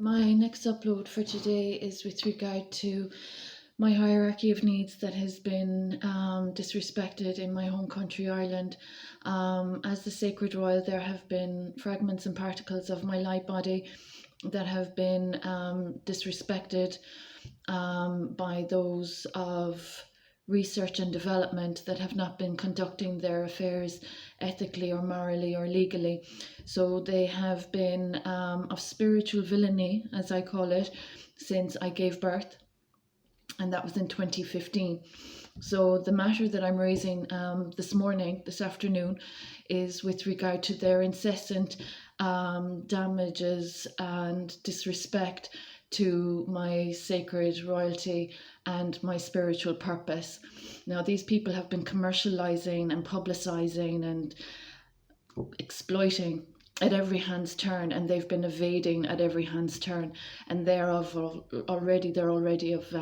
My next upload for today is with regard to my hierarchy of needs that has been disrespected in my home country, Ireland. As the sacred royal, there have been fragments and particles of my light body that have been disrespected by those of research and development that have not been conducting their affairs ethically or morally or legally. So they have been of spiritual villainy, as I call it, since I gave birth, and that was in 2015. So the matter that I'm raising this afternoon, is with regard to their incessant damages and disrespect to my sacred royalty and my spiritual purpose. Now, these people have been commercializing and publicizing and exploiting at every hand's turn, and they've been evading at every hand's turn, and they're already of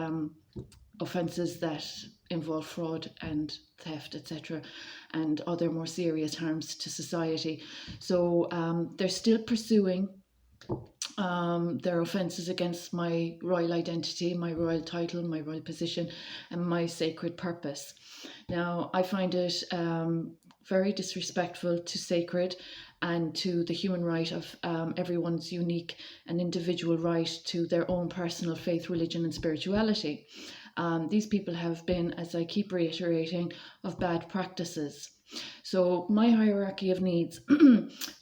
offences that involve fraud and theft, etc., and other more serious harms to society. So they're still pursuing their offences against my royal identity, my royal title, my royal position, and my sacred purpose. Now, I find it very disrespectful to sacred and to the human right of everyone's unique and individual right to their own personal faith, religion, and spirituality. These people have been, as I keep reiterating, of bad practices. So my hierarchy of needs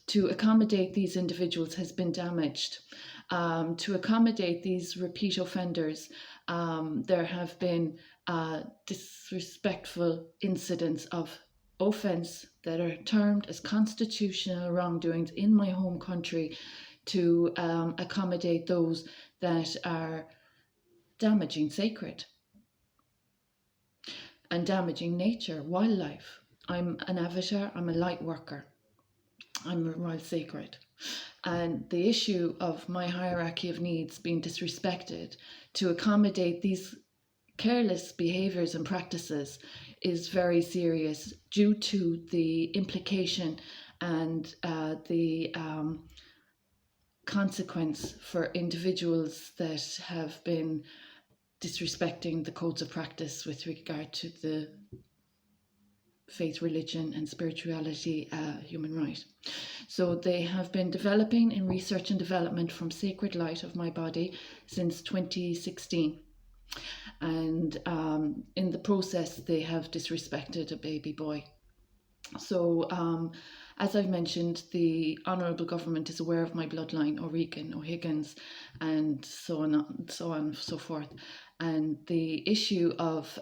to accommodate these individuals has been damaged. To accommodate these repeat offenders, there have been disrespectful incidents of offence that are termed as constitutional wrongdoings in my home country to accommodate those that are damaging sacred and damaging nature, wildlife. I'm an avatar, I'm a light worker, I'm a royal sacred. And the issue of my hierarchy of needs being disrespected to accommodate these careless behaviours and practices is very serious, due to the implication and the consequence for individuals that have been disrespecting the codes of practice with regard to the faith, religion, and spirituality, human right. So they have been developing in research and development from sacred light of my body since 2016. And in the process, they have disrespected a baby boy. So, as I've mentioned, the Honourable Government is aware of my bloodline, O'Regan, O'Higgins, and so on, and so forth. And the issue of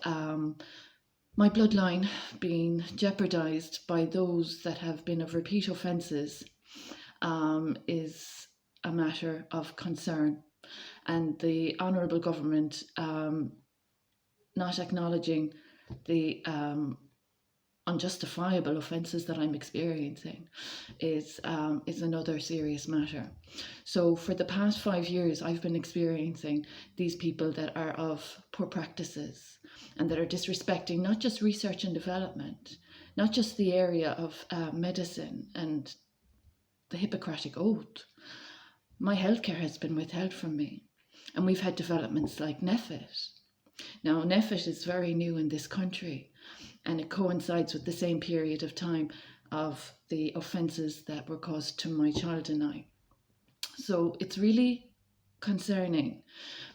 my bloodline being jeopardised by those that have been of repeat offences is a matter of concern. And the Honourable Government not acknowledging the unjustifiable offences that I'm experiencing is another serious matter. So for the past 5 years, I've been experiencing these people that are of poor practices and that are disrespecting not just research and development, not just the area of medicine and the Hippocratic Oath. My healthcare has been withheld from me, and we've had developments like NPHET. Now, NPHET is very new in this country, and it coincides with the same period of time of the offences that were caused to my child and I. So it's really concerning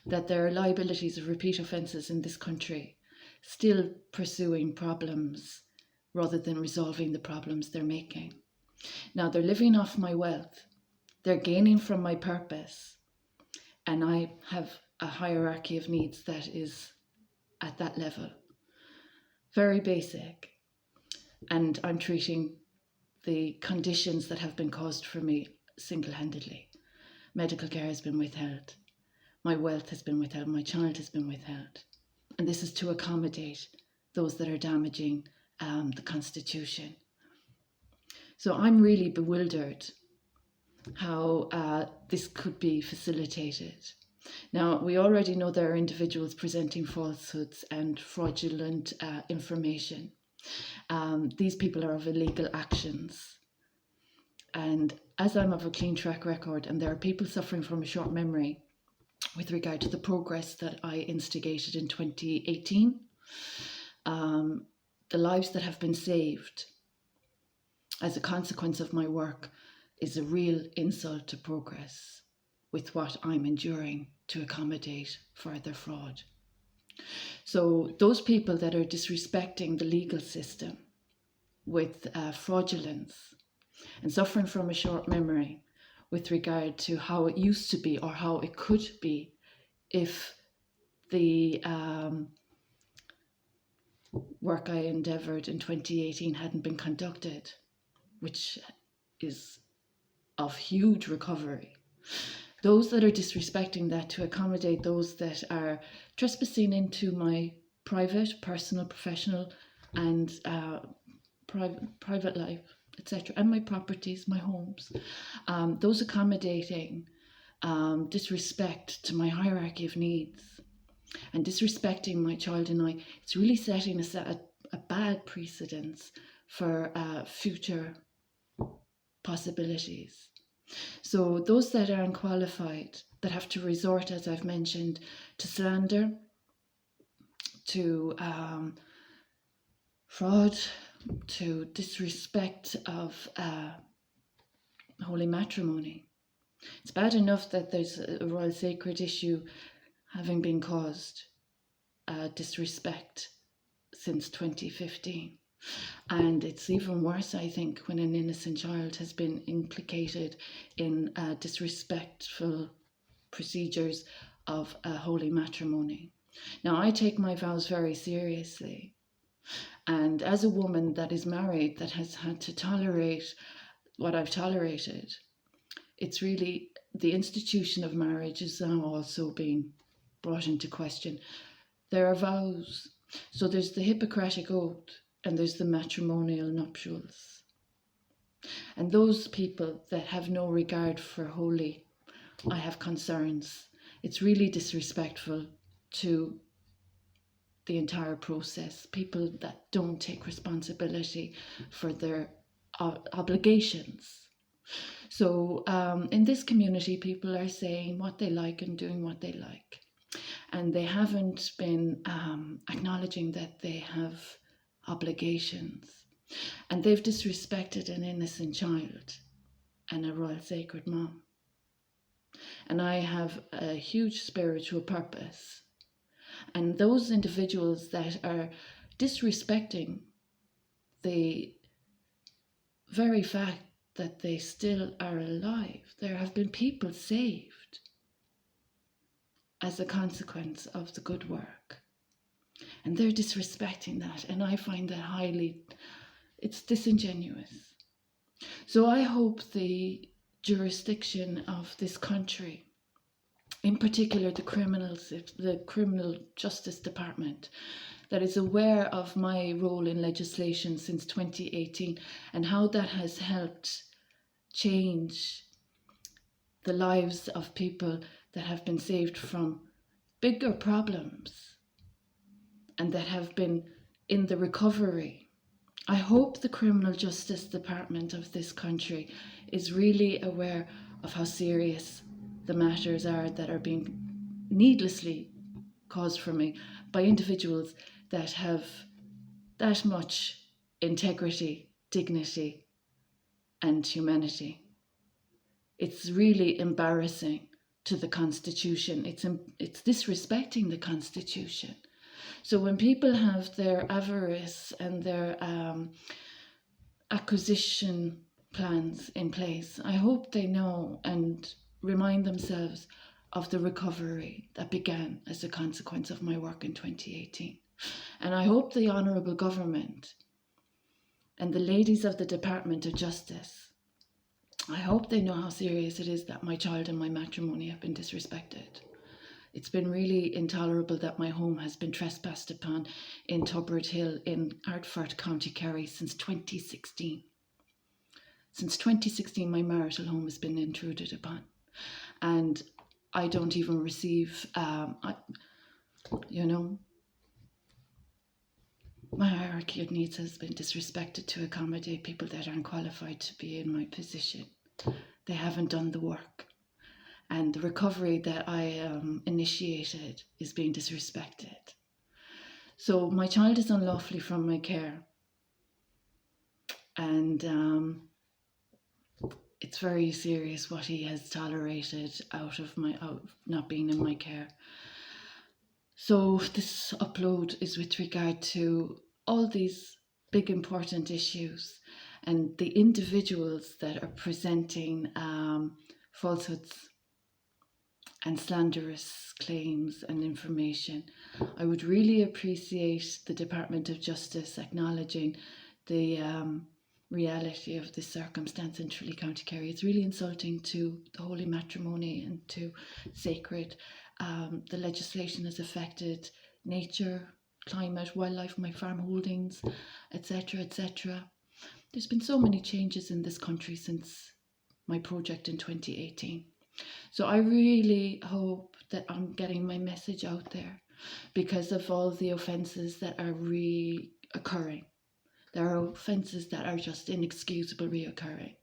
that there are liabilities of repeat offences in this country still pursuing problems rather than resolving the problems they're making. Now, they're living off my wealth, they're gaining from my purpose, and I have a hierarchy of needs that is at that level. Very basic. And I'm treating the conditions that have been caused for me single-handedly. Medical care has been withheld. My wealth has been withheld. My child has been withheld. And this is to accommodate those that are damaging the Constitution. So I'm really bewildered how this could be facilitated. Now, we already know there are individuals presenting falsehoods and fraudulent information. These people are of illegal actions, and as I'm of a clean track record and there are people suffering from a short memory with regard to the progress that I instigated in 2018, the lives that have been saved as a consequence of my work is a real insult to progress with what I'm enduring to accommodate further fraud. So those people that are disrespecting the legal system with fraudulence and suffering from a short memory with regard to how it used to be or how it could be if the work I endeavoured in 2018 hadn't been conducted, which is of huge recovery. Those that are disrespecting that to accommodate those that are trespassing into my private, personal, professional, and private life, etc., and my properties, my homes, those accommodating disrespect to my hierarchy of needs and disrespecting my child and I, it's really setting a bad precedence for future possibilities. So those that are unqualified, that have to resort, as I've mentioned, to slander, to fraud, to disrespect of holy matrimony. It's bad enough that there's a royal sacred issue having been caused disrespect since 2015. And it's even worse, I think, when an innocent child has been implicated in disrespectful procedures of holy matrimony. Now, I take my vows very seriously. And as a woman that is married, that has had to tolerate what I've tolerated, it's really the institution of marriage is now also being brought into question. There are vows. So there's the Hippocratic Oath and there's the matrimonial nuptials. And those people that have no regard for holy, I have concerns. It's really disrespectful to the entire process. People that don't take responsibility for their obligations. So in this community, people are saying what they like and doing what they like. And they haven't been acknowledging that they have obligations. And they've disrespected an innocent child and a royal sacred mom. And I have a huge spiritual purpose. And those individuals that are disrespecting the very fact that they still are alive, there have been people saved as a consequence of the good work. And they're disrespecting that. And I find that it's disingenuous. So I hope the jurisdiction of this country, in particular the criminal justice department, that is aware of my role in legislation since 2018 and how that has helped change the lives of people that have been saved from bigger problems and that have been in the recovery. I hope the criminal justice department of this country is really aware of how serious the matters are that are being needlessly caused for me by individuals that have that much integrity, dignity, and humanity. It's really embarrassing to the Constitution. It's disrespecting the Constitution. So when people have their avarice and their acquisition plans in place, I hope they know and remind themselves of the recovery that began as a consequence of my work in 2018. And I hope the Honourable Government and the ladies of the Department of Justice, I hope they know how serious it is that my child and my matrimony have been disrespected. It's been really intolerable that my home has been trespassed upon in Tubright Hill in Ardfert, County Kerry since 2016. Since 2016, my marital home has been intruded upon. And I don't even receive, my hierarchy of needs has been disrespected to accommodate people that aren't qualified to be in my position. They haven't done the work. And the recovery that I initiated is being disrespected. So my child is unlawfully from my care. And it's very serious what he has tolerated out of not being in my care. So this upload is with regard to all these big important issues and the individuals that are presenting falsehoods and slanderous claims and information. I would really appreciate the Department of Justice acknowledging the reality of this circumstance in Tralee, County Kerry. It's really insulting to the holy matrimony and to sacred. The legislation has affected nature, climate, wildlife, my farm holdings, etc., etc. There's been so many changes in this country since my project in 2018. So I really hope that I'm getting my message out there because of all the offences that are reoccurring. There are offences that are just inexcusable reoccurring.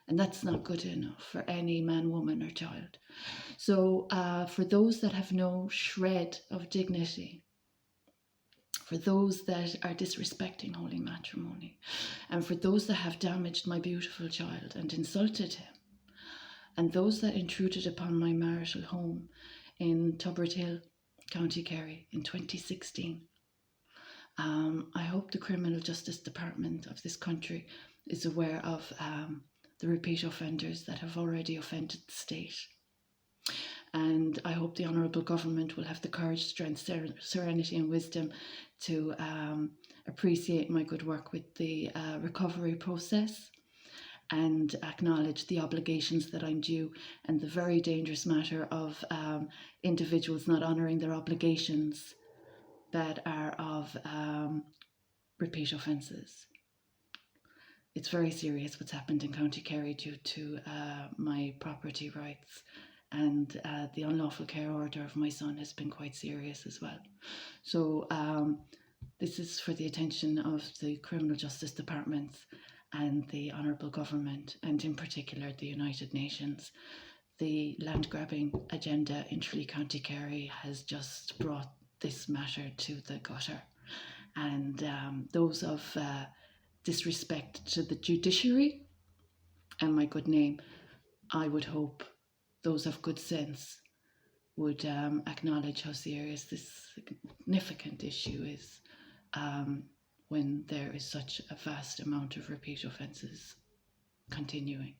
And that's not good enough for any man, woman, or child. So for those that have no shred of dignity, for those that are disrespecting holy matrimony, and for those that have damaged my beautiful child and insulted him, and those that intruded upon my marital home in Tubbard Hill, County Kerry in 2016. I hope the Criminal Justice Department of this country is aware of the repeat offenders that have already offended the state. And I hope the Honourable Government will have the courage, strength, serenity and wisdom to appreciate my good work with the recovery process and acknowledge the obligations that I'm due and the very dangerous matter of individuals not honouring their obligations that are of repeat offences. It's very serious what's happened in County Kerry due to my property rights, and the unlawful care order of my son has been quite serious as well. So this is for the attention of the Criminal Justice Departments and the Honourable Government, and in particular the United Nations. The land grabbing agenda in Tralee, County Kerry has just brought this matter to the gutter. And those of disrespect to the judiciary and my good name, I would hope those of good sense would acknowledge how serious this significant issue is when there is such a vast amount of repeat offences continuing.